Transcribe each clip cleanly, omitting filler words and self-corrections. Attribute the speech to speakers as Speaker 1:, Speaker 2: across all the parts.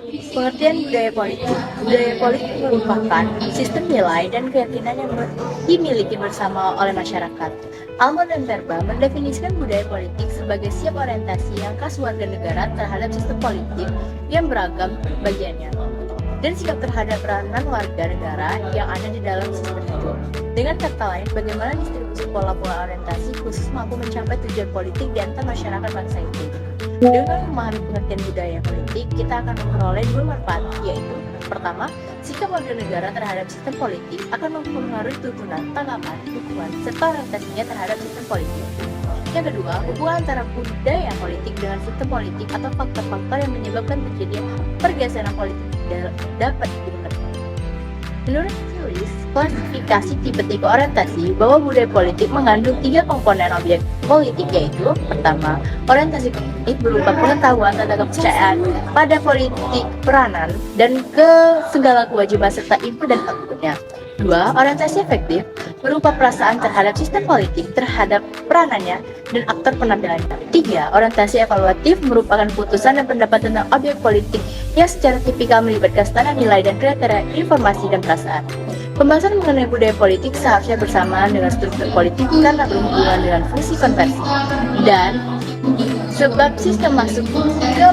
Speaker 1: Pengertian budaya politik. Budaya politik merupakan sistem nilai dan keyakinan yang dimiliki bersama oleh masyarakat. Almond dan Verba mendefinisikan budaya politik sebagai setiap orientasi yang khas warga negara terhadap sistem politik yang beragam bagiannya, dan sikap terhadap peranan warga negara yang ada di dalam sistem itu. Dengan kata lain, bagaimana distribusi pola-pola orientasi khusus mampu mencapai tujuan politik di antara masyarakat bangsa itu. Dengan memahami pengertian budaya politik, kita akan memperoleh dua manfaat, yaitu pertama, sikap warga negara terhadap sistem politik akan mempengaruhi tuntunan, tanggapan, dukungan, serta orientasinya terhadap sistem politik. Yang kedua, hubungan antara budaya politik dengan sistem politik atau faktor-faktor yang menyebabkan terjadinya pergeseran politik dapat dimengerti. Menurut Phillips, klasifikasi tipe-tipe orientasi bahwa budaya politik mengandung 3 komponen objek politik, yaitu pertama, orientasi politik berupa pengetahuan tentang kepercayaan pada politik peranan dan ke segala kewajiban serta input dan outputnya. 2. Orientasi efektif berupa perasaan terhadap sistem politik, terhadap peranannya, dan aktor penampilannya. 3. Orientasi evaluatif merupakan putusan dan pendapat tentang objek politik yang secara tipikal melibatkan standar nilai dan kriteria informasi dan perasaan. Pembahasan mengenai budaya politik seharusnya bersamaan dengan struktur politik karena berhubungan dengan fungsi konversi. Dan sebab sistem masuk ke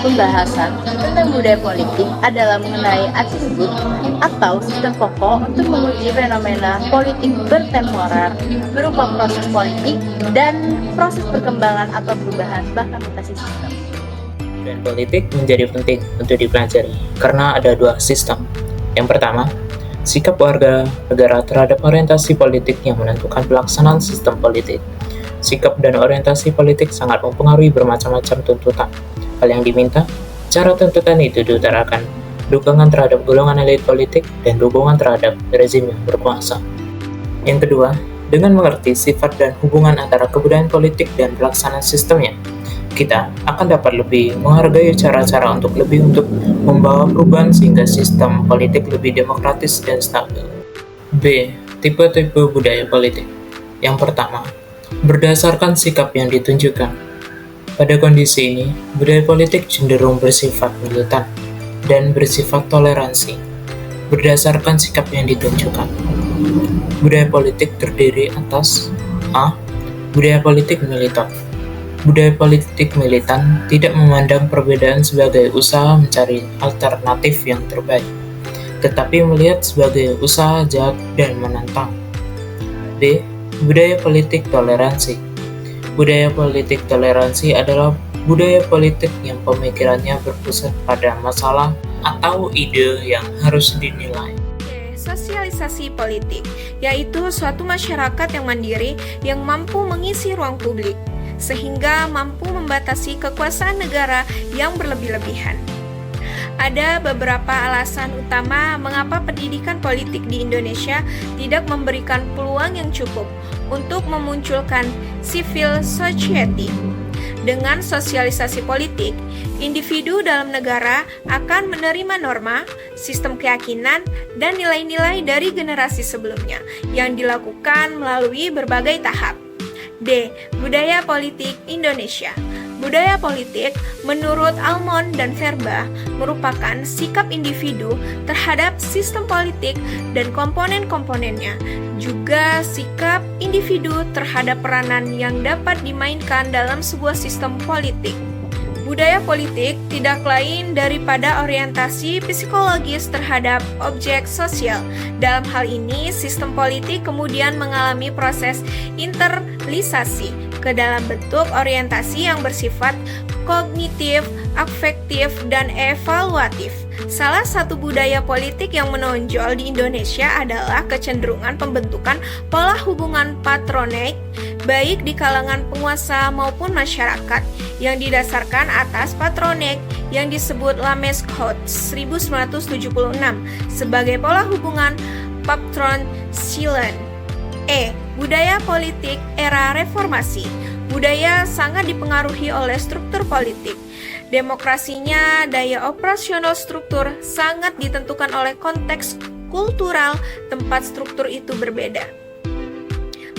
Speaker 1: pembahasan tentang budaya politik adalah mengenai atribut atau sistem pokok untuk menguji fenomena politik bertemporer berupa proses politik dan proses perkembangan atau perubahan bahkan mutasi sistem.
Speaker 2: Dan politik menjadi penting untuk dipelajari karena ada 2 sistem. Yang pertama, sikap warga negara terhadap orientasi politik yang menentukan pelaksanaan sistem politik. Sikap dan orientasi politik sangat mempengaruhi bermacam-macam tuntutan. Hal yang diminta, cara tuntutan itu diutarakan, dukungan terhadap golongan elit politik, dan dukungan terhadap rezim yang berkuasa. Yang kedua, dengan mengerti sifat dan hubungan antara kebudayaan politik dan pelaksanaan sistemnya, kita akan dapat lebih menghargai cara-cara untuk membawa perubahan sehingga sistem politik lebih demokratis dan stabil. B. Tipe-tipe budaya politik. Yang pertama, berdasarkan sikap yang ditunjukkan. Pada kondisi ini, budaya politik cenderung bersifat militan dan bersifat toleransi. Berdasarkan sikap yang ditunjukkan. Budaya politik terdiri atas A. Budaya politik militan. Budaya politik militan tidak memandang perbedaan sebagai usaha mencari alternatif yang terbaik, tetapi melihat sebagai usaha jahat dan menantang. B. Budaya politik toleransi. Budaya politik toleransi adalah budaya politik yang pemikirannya berpusat pada masalah atau ide yang harus dinilai.
Speaker 3: Sosialisasi politik, yaitu suatu masyarakat yang mandiri yang mampu mengisi ruang publik, sehingga mampu membatasi kekuasaan negara yang berlebih-lebihan. Ada beberapa alasan utama mengapa pendidikan politik di Indonesia tidak memberikan peluang yang cukup untuk memunculkan civil society. Dengan sosialisasi politik, individu dalam negara akan menerima norma, sistem keyakinan, dan nilai-nilai dari generasi sebelumnya yang dilakukan melalui berbagai tahap. D. Budaya politik Indonesia. Budaya politik, menurut Almond dan Verba, merupakan sikap individu terhadap sistem politik dan komponen-komponennya, juga sikap individu terhadap peranan yang dapat dimainkan dalam sebuah sistem politik. Budaya politik tidak lain daripada orientasi psikologis terhadap objek sosial. Dalam hal ini, sistem politik kemudian mengalami proses internalisasi ke dalam bentuk orientasi yang bersifat kognitif, afektif, dan evaluatif. Salah satu budaya politik yang menonjol di Indonesia adalah kecenderungan pembentukan pola hubungan patronik baik di kalangan penguasa maupun masyarakat yang didasarkan atas patronik yang disebut Lames Code 1976 sebagai pola hubungan patron-silent. Budaya politik era reformasi. Budaya sangat dipengaruhi oleh struktur politik. Demokrasinya, daya operasional struktur sangat ditentukan oleh konteks kultural tempat struktur itu berbeda.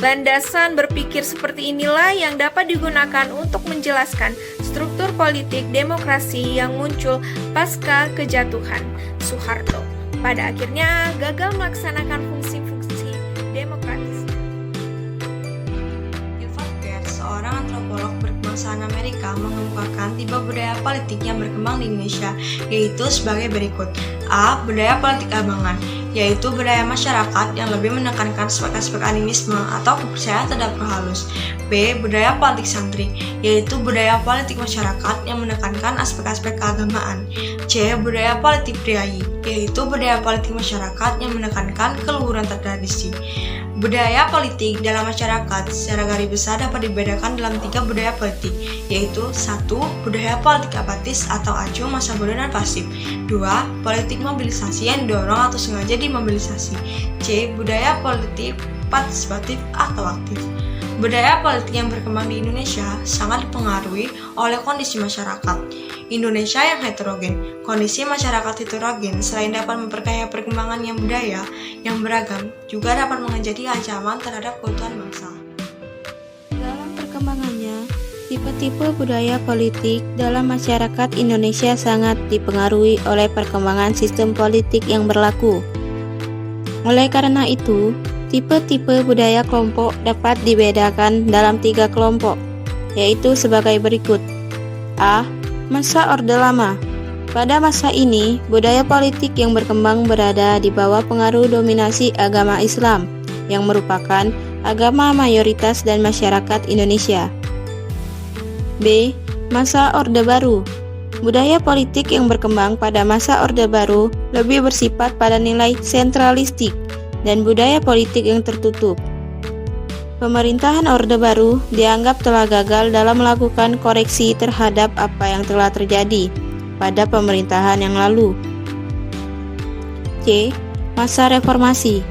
Speaker 3: Landasan berpikir seperti inilah yang dapat digunakan untuk menjelaskan struktur sistem politik demokrasi yang muncul pasca kejatuhan Soeharto. Pada akhirnya gagal melaksanakan fungsi-fungsi demokratis.
Speaker 4: Gilbert Keith, seorang antropolog berkebangsaan Amerika, mengemukakan tipe budaya politik yang berkembang di Indonesia, yaitu sebagai berikut. A. Budaya politik abangan, yaitu budaya masyarakat yang lebih menekankan aspek-aspek animisme atau kepercayaan terhadap roh halus. B. Budaya politik santri, yaitu budaya politik masyarakat yang menekankan aspek-aspek keagamaan. C. Budaya politik priayi, yaitu budaya politik masyarakat yang menekankan keluhuran tradisi. Budaya politik dalam masyarakat secara garis besar dapat dibedakan dalam 3 budaya politik, yaitu 1. Budaya politik apatis atau acuh masa bodoh dan pasif. 2. Politik mobilisasi yang didorong atau sengaja dimobilisasi. C. Budaya politik partisipatif atau aktif. Budaya politik yang berkembang di Indonesia sangat dipengaruhi oleh kondisi masyarakat Indonesia yang heterogen. Kondisi masyarakat heterogen selain dapat memperkaya perkembangan yang budaya yang beragam, juga dapat menjadi ancaman terhadap keutuhan bangsa.
Speaker 5: Dalam perkembangannya, tipe-tipe budaya politik dalam masyarakat Indonesia sangat dipengaruhi oleh perkembangan sistem politik yang berlaku. Oleh karena itu, tipe-tipe budaya kelompok dapat dibedakan dalam 3 kelompok, yaitu sebagai berikut. A. Masa Orde Lama. Pada masa ini, budaya politik yang berkembang berada di bawah pengaruh dominasi agama Islam, yang merupakan agama mayoritas dan masyarakat Indonesia. B. Masa Orde Baru. Budaya politik yang berkembang pada masa Orde Baru lebih bersifat pada nilai sentralistik dan budaya politik yang tertutup. Pemerintahan Orde Baru dianggap telah gagal dalam melakukan koreksi terhadap apa yang telah terjadi pada pemerintahan yang lalu. C. Masa Reformasi.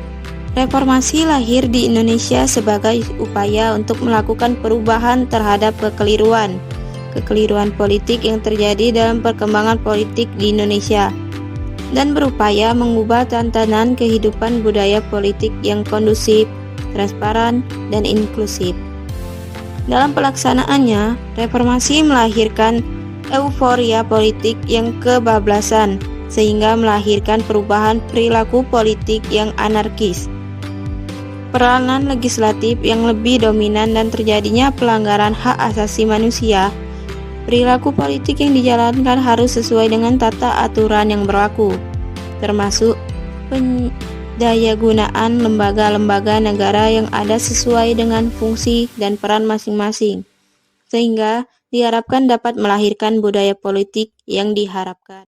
Speaker 5: Reformasi lahir di Indonesia sebagai upaya untuk melakukan perubahan terhadap kekeliruan politik yang terjadi dalam perkembangan politik di Indonesia, dan berupaya mengubah tatanan kehidupan budaya politik yang kondusif, transparan, dan inklusif. Dalam pelaksanaannya, reformasi melahirkan euforia politik yang kebablasan, sehingga melahirkan perubahan perilaku politik yang anarkis, peranan legislatif yang lebih dominan, dan terjadinya pelanggaran hak asasi manusia. Perilaku politik yang dijalankan harus sesuai dengan tata aturan yang berlaku, termasuk pendayagunaan lembaga-lembaga negara yang ada sesuai dengan fungsi dan peran masing-masing, sehingga diharapkan dapat melahirkan budaya politik yang diharapkan.